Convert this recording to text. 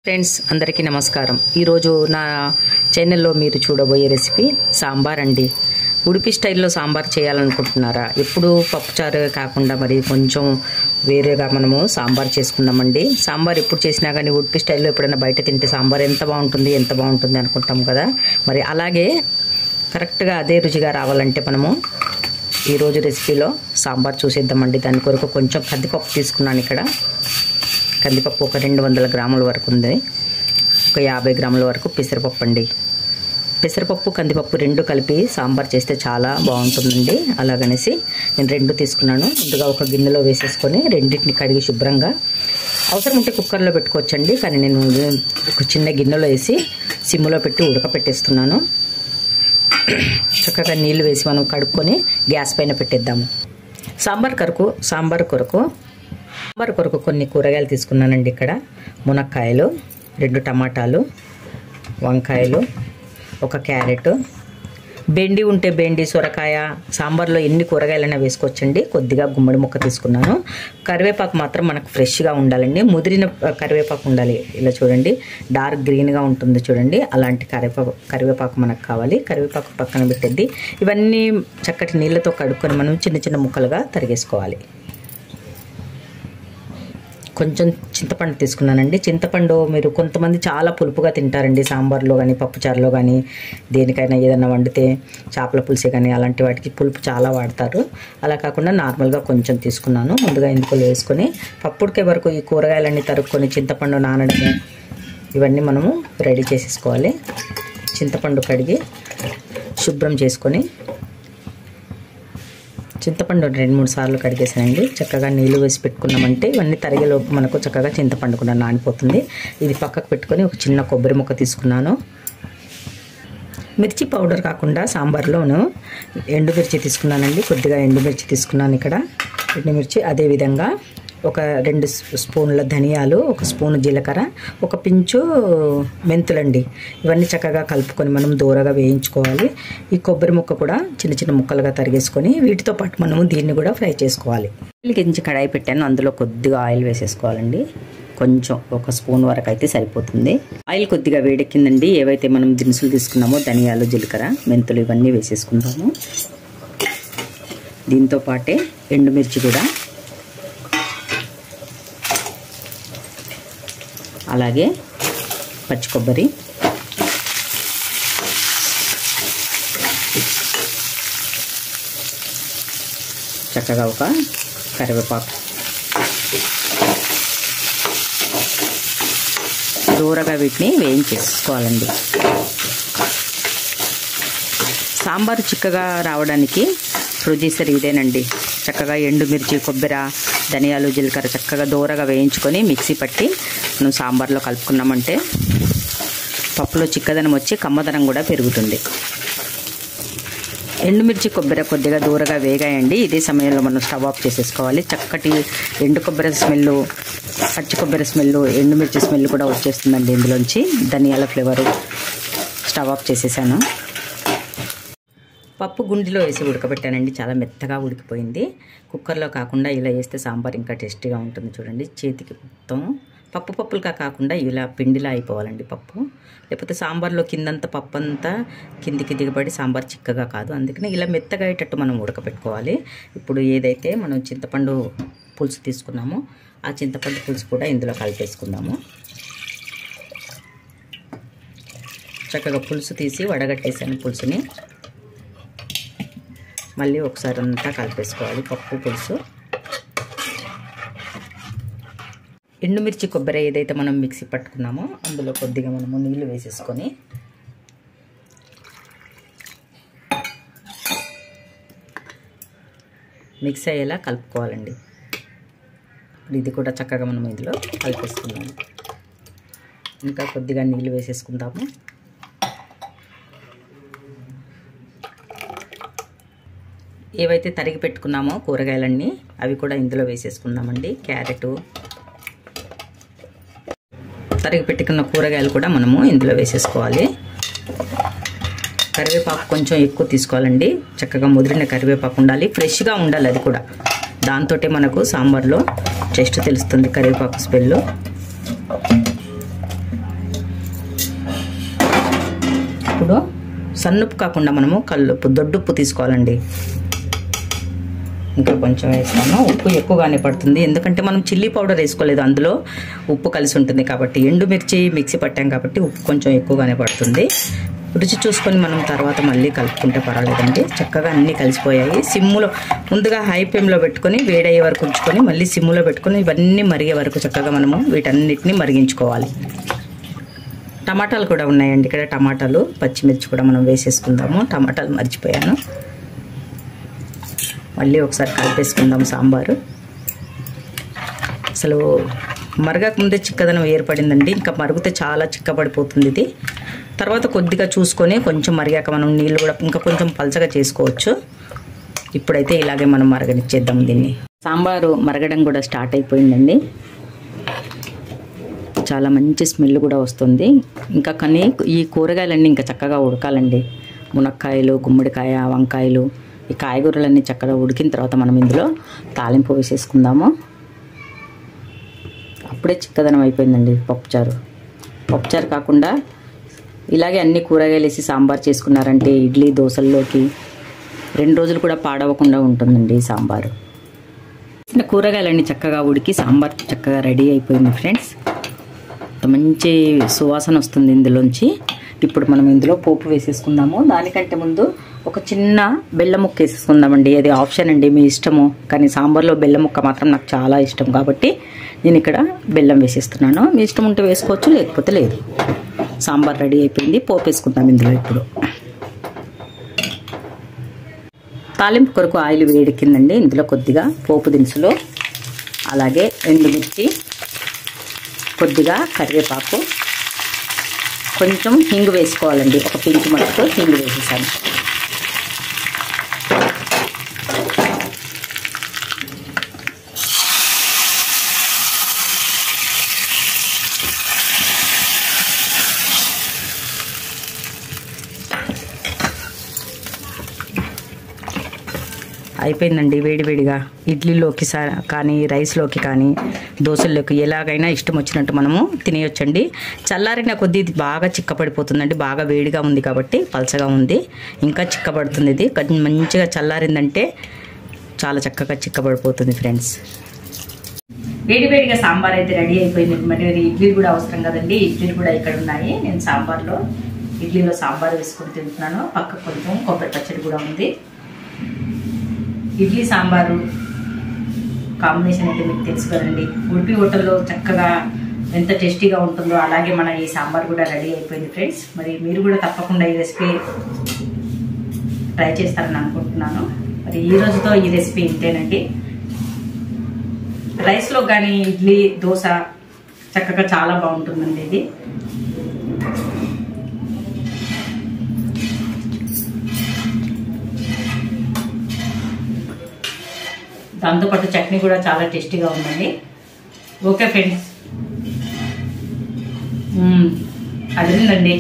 Friends అందరికీ నమస్కారం. ఈరోజు నా ఛానల్లో మీరు చూడబోయే రెసిపీ సాంబార్ అండి. ఉడిపి స్టైల్లో సాంబార్ చేయాలనుకుంటున్నారా? ఎప్పుడు పప్పుచారు కాకుండా మరి కొంచెం వేరేగా మనము సాంబార్ చేసుకుందామండి. సాంబార్ ఎప్పుడు చేసినా కానీ ఉడిపి స్టైల్లో ఎప్పుడైనా బయట తింటే సాంబార్ ఎంత బాగుంటుంది అనుకుంటాం కదా. మరి అలాగే కరెక్ట్గా అదే రుచిగా రావాలంటే మనము ఈరోజు రెసిపీలో సాంబార్ చూసేద్దామండి. దాని కొరకు కొంచెం కందిపప్పు తీసుకున్నాను. ఇక్కడ కందిపప్పు ఒక 200 గ్రాముల వరకు ఉంది. ఒక 50 గ్రాముల వరకు పెసరపప్పు అండి. పెసరపప్పు కందిపప్పు రెండు కలిపి సాంబార్ చేస్తే చాలా బాగుంటుందండి. అలాగనేసి నేను రెండు తీసుకున్నాను. ముందుగా ఒక గిన్నెలో వేసేసుకొని రెండింటిని కడిగి శుభ్రంగా, అవసరం ఉంటే కుక్కర్లో పెట్టుకోవచ్చండి, కానీ నేను ఒక చిన్న గిన్నెలో వేసి సిమ్లో పెట్టి ఉడకపెట్టేస్తున్నాను. చక్కగా నీళ్ళు వేసి మనం కడుక్కొని గ్యాస్ పైన పెట్టేద్దాము. సాంబార్ కొరకు కొన్ని కూరగాయలు తీసుకున్నానండి. ఇక్కడ మునక్కాయలు, 2 టమాటాలు, వంకాయలు, ఒక క్యారెట్, బెండి ఉంటే బెండి, సొరకాయ, సాంబార్లో ఎన్ని కూరగాయలైనా వేసుకోవచ్చండి. కొద్దిగా గుమ్మడి ముక్క తీసుకున్నాను. కరివేపాకు మాత్రం మనకు ఫ్రెష్గా ఉండాలండి. ముదిరిన కరివేపాకు ఉండాలి. ఇలా చూడండి, డార్క్ గ్రీన్గా ఉంటుంది చూడండి, అలాంటి కరివేపాకు మనకు కావాలి. కరివేపాకు పక్కన పెట్టేది. ఇవన్నీ చక్కటి నీళ్ళతో కడుక్కొని మనం చిన్న చిన్న ముక్కలుగా తరిగేసుకోవాలి. కొంచెం చింతపండు తీసుకున్నానండి. చింతపండు మీరు కొంతమంది చాలా పులుపుగా తింటారండి. సాంబార్లో కానీ పప్పుచారులో కానీ దేనికైనా ఏదైనా వండితే, చేపల పులుసు కానీ అలాంటి వాటికి పులుపు చాలా వాడతారు. అలా కాకుండా నార్మల్గా కొంచెం తీసుకున్నాను. ముందుగా ఇందులో వేసుకొని పప్పుడికే వరకు ఈ కూరగాయలన్నీ తరుక్కొని చింతపండు నానడము ఇవన్నీ మనము రెడీ చేసేసుకోవాలి. చింతపండు కడిగి శుభ్రం చేసుకొని, చింతపండు 2-3 సార్లు కడిగేసానండి. చక్కగా నీళ్ళు వేసి పెట్టుకున్నామంటే ఇవన్నీ తరిగేలోపు మనకు చక్కగా చింతపండు కూడా నానిపోతుంది. ఇది పక్కకు పెట్టుకొని ఒక చిన్న కొబ్బరి ముక్క తీసుకున్నాను. మిర్చి పౌడర్ కాకుండా సాంబార్లోను ఎండుమిర్చి తీసుకున్నానండి. కొద్దిగా ఎండుమిర్చి తీసుకున్నాను. ఇక్కడ ఎండుమిర్చి, అదేవిధంగా ఒక 2 స్పూన్ల ధనియాలు, 1 స్పూన్ జీలకర్ర, ఒక పించు మెంతులండి. ఇవన్నీ చక్కగా కలుపుకొని మనం దూరగా వేయించుకోవాలి. ఈ కొబ్బరి ముక్క కూడా చిన్న చిన్న ముక్కలుగా తరిగేసుకొని వీటితో పాటు మనము దీన్ని కూడా ఫ్రై చేసుకోవాలి. గింజి కడాయి పెట్టాను. అందులో కొద్దిగా ఆయిల్ వేసేసుకోవాలండి. కొంచెం 1 స్పూన్ వరకు అయితే సరిపోతుంది. ఆయిల్ కొద్దిగా వేడెక్కిందండి. ఏవైతే మనం దినుసులు తీసుకున్నామో ధనియాలు, జీలకర్ర, మెంతులు ఇవన్నీ వేసేసుకుంటాము. దీంతో పాటే ఎండుమిర్చి కూడా, అలాగే పచ్చి కొబ్బరి, చక్కగా ఒక కరివేపాకు దూరగా వీటిని వేయించేసుకోవాలండి. సాంబారు చిక్కగా రావడానికి ప్రొసీజర్ ఇదేనండి. చక్కగా ఎండుమిర్చి, కొబ్బరి, ధనియాలు, జీలకర్ర చక్కగా దూరగా వేయించుకొని మిక్సీ పట్టి మనం సాంబార్లో కలుపుకున్నామంటే పప్పులో చిక్కదనం వచ్చి కమ్మదనం కూడా పెరుగుతుంది. ఎండుమిర్చి, కొబ్బరి కొద్దిగా దూరగా వేగాయండి. ఇదే సమయంలో మనం స్టవ్ ఆఫ్ చేసేసుకోవాలి. చక్కటి ఎండు కొబ్బరి స్మెల్, పచ్చి కొబ్బరి స్మెల్, ఎండుమిర్చి స్మెల్ కూడా వచ్చేస్తుందండి ఇందులోంచి. ధనియాల ఫ్లేవరు. స్టవ్ ఆఫ్ చేసేసాను. పప్పు గుండిలో వేసి ఉడకబెట్టానండి. చాలా మెత్తగా ఉడికిపోయింది. కుక్కర్లో కాకుండా ఇలా వేస్తే సాంబార్ ఇంకా టేస్టీగా ఉంటుంది. చూడండి, చేతికి మొత్తం పప్పులుగా కాకుండా ఇలా పిండిలా అయిపోవాలండి పప్పు. లేకపోతే సాంబార్లో కిందంతా పప్పు అంతా కిందికి దిగబడి సాంబార్ చిక్కగా కాదు. అందుకని ఇలా మెత్తగా అయ్యేటట్టు మనం ఉడకబెట్టుకోవాలి. ఇప్పుడు ఏదైతే మనం చింతపండు పులుసు తీసుకున్నామో ఆ చింతపండు పులుసు కూడా ఇందులో కలిపేసుకుందాము. చక్కగా పులుసు తీసి వడగట్టేసాను. పులుసుని మళ్ళీ ఒకసారి అంతా కలిపేసుకోవాలి. పప్పు పులుసు, ఎండుమిర్చి, కొబ్బరి ఏదైతే మనం మిక్సీ పట్టుకున్నామో అందులో కొద్దిగా మనము నీళ్ళు వేసేసుకొని మిక్స్ అయ్యేలా కలుపుకోవాలండి. ఇది కూడా చక్కగా మనం ఇందులో కలిపేసుకుందాము. ఇంకా కొద్దిగా నీళ్ళు వేసేసుకుందాము. ఏవైతే తరిగి పెట్టుకున్నామో కూరగాయలన్నీ అవి కూడా ఇందులో వేసేసుకుందామండి. క్యారెట్, తరిగి పెట్టుకున్న కూరగాయలు కూడా మనము ఇందులో వేసేసుకోవాలి. కరివేపాకు కొంచెం ఎక్కువ తీసుకోవాలండి. చక్కగా ముదిరిన కరివేపాకు ఉండాలి, ఫ్రెష్గా ఉండాలి. అది కూడా దాంతోటే మనకు సాంబార్లో టేస్ట్ తెలుస్తుంది, కరివేపాకు స్మెల్. సన్నుప్పు కాకుండా మనము కల్లుప్పు, దొడ్డుప్పు తీసుకోవాలండి. ఇంకా కొంచెం వేస్తాను. ఉప్పు ఎక్కువగానే పడుతుంది, ఎందుకంటే మనం చిల్లీ పౌడర్ వేసుకోలేదు, అందులో ఉప్పు కలిసి ఉంటుంది కాబట్టి. ఎండుమిర్చి మిక్సీ పట్టాం కాబట్టి ఉప్పు కొంచెం ఎక్కువగానే పడుతుంది. రుచి చూసుకొని మనం తర్వాత మళ్ళీ కలుపుకుంటే పర్వాలేదండి. చక్కగా అన్నీ కలిసిపోయాయి. సిమ్ములో ముందుగా హై ఫ్లేమ్లో పెట్టుకొని వేడయ్యే వరకు ఉంచుకొని మళ్ళీ సిమ్ములో పెట్టుకొని ఇవన్నీ మరిగే వరకు చక్కగా మనము వీటన్నిటిని మరిగించుకోవాలి. టమాటాలు కూడా ఉన్నాయండి ఇక్కడ. టమాటాలు, పచ్చిమిర్చి కూడా మనం వేసేసుకుందాము. టమాటాలు మర్చిపోయాను. మళ్ళీ ఒకసారి కలిపేసుకుందాం సాంబారు. అసలు మరగక ముందే చిక్కదనం ఏర్పడిందండి. ఇంకా మరుగుతే చాలా చిక్కబడిపోతుంది ఇది. తర్వాత కొద్దిగా చూసుకొని కొంచెం మరిగాక మనం నీళ్ళు కూడా ఇంకా కొంచెం పలచగా చేసుకోవచ్చు. ఇప్పుడైతే ఇలాగే మనం మరగనిచ్చేద్దాం దీన్ని. సాంబారు మరగడం కూడా స్టార్ట్ అయిపోయిందండి. చాలా మంచి స్మెల్ కూడా వస్తుంది. ఇంకా కానీ ఈ కూరగాయలన్నీ ఇంకా చక్కగా ఉడకాలండి. మునక్కాయలు, గుమ్మడికాయ, వంకాయలు, ఈ కాయగూరలన్నీ చక్కగా ఉడికిన తర్వాత మనం ఇందులో తాలింపు వేసేసుకుందాము. అప్పుడే చిక్కదనం అయిపోయిందండి పప్పుచారు. పప్పుచారు కాకుండా ఇలాగే అన్ని కూరగాయలు వేసి సాంబార్ చేసుకున్నారంటే ఇడ్లీ, దోశల్లోకి 2 రోజులు కూడా పాడవకుండా ఉంటుందండి ఈ సాంబారు. కూరగాయలన్నీ చక్కగా ఉడికి సాంబార్ చక్కగా రెడీ అయిపోయింది ఫ్రెండ్స్. మంచి సువాసన వస్తుంది ఇందులోంచి. ఇప్పుడు మనం ఇందులో పోపు వేసేసుకుందాము. దానికంటే ముందు ఒక చిన్న బెల్లం ముక్క వేసేసుకుందామండి. అది ఆప్షన్ అండి, మీ ఇష్టము. కానీ సాంబార్లో బెల్లం ముక్క మాత్రం నాకు చాలా ఇష్టం కాబట్టి నేను ఇక్కడ బెల్లం వేసేస్తున్నాను. మీ ఇష్టం ఉంటే వేసుకోవచ్చు, లేకపోతే లేదు. సాంబార్ రెడీ అయిపోయింది. పోపు వేసుకుందాం ఇందులో. ఇప్పుడు తాలింపు కొరకు ఆయిల్ వేడెక్కిందండి. ఇందులో కొద్దిగా పోపు దినుసులు, అలాగే ఎండుమిర్చి, కొద్దిగా కరివేపాకు, కొంచెం హింగు వేసుకోవాలండి. ఒక పించి మట్టుకు హింగు వేసేసాను. అయిపోయిందండి. వేడివేడిగా ఇడ్లీలోకి కానీ, రైస్లోకి కానీ, దోశల్లోకి ఎలాగైనా ఇష్టం వచ్చినట్టు మనము తినేయొచ్చండి. చల్లారిన కొద్దీ ఇది బాగా చిక్కపడిపోతుందండి. బాగా వేడిగా ఉంది కాబట్టి పలచగా ఉంది, ఇంకా చిక్కబడుతుంది. ఇది మంచిగా చల్లారిందంటే చాలా చక్కగా చిక్కబడిపోతుంది ఫ్రెండ్స్. వేడివేడిగా సాంబార్ అయితే రెడీ అయిపోయింది. మరి ఇడ్లీ కూడా అవసరం కదండి. ఇడ్లీలు కూడా ఇక్కడ ఉన్నాయి. నేను సాంబార్లో ఇడ్లీలో సాంబార్ వేసుకొని తింటున్నాను. పక్కకు కొంచెం కొబ్బరి పచ్చడి కూడా ఉంది. ఇడ్లీ సాంబారు కాంబినేషన్ అయితే మీకు తెలుసు కదండి. ఉడిపి హోటల్లో చక్కగా ఎంత టేస్టీగా ఉంటుందో అలాగే మన ఈ సాంబార్ కూడా రెడీ అయిపోయింది ఫ్రెండ్స్. మరి మీరు కూడా తప్పకుండా ఈ రెసిపీ ట్రై చేస్తారని అనుకుంటున్నాను. మరి ఈ రోజుతో ఈ రెసిపీ ఇంతేనండి. రైస్లో కానీ, ఇడ్లీ, దోశ చక్కగా చాలా బాగుంటుందండి ఇది. దాంతోపాటు చట్నీ కూడా చాలా టేస్టీగా ఉందండి. ఓకే ఫ్రెండ్స్, అదేనండి.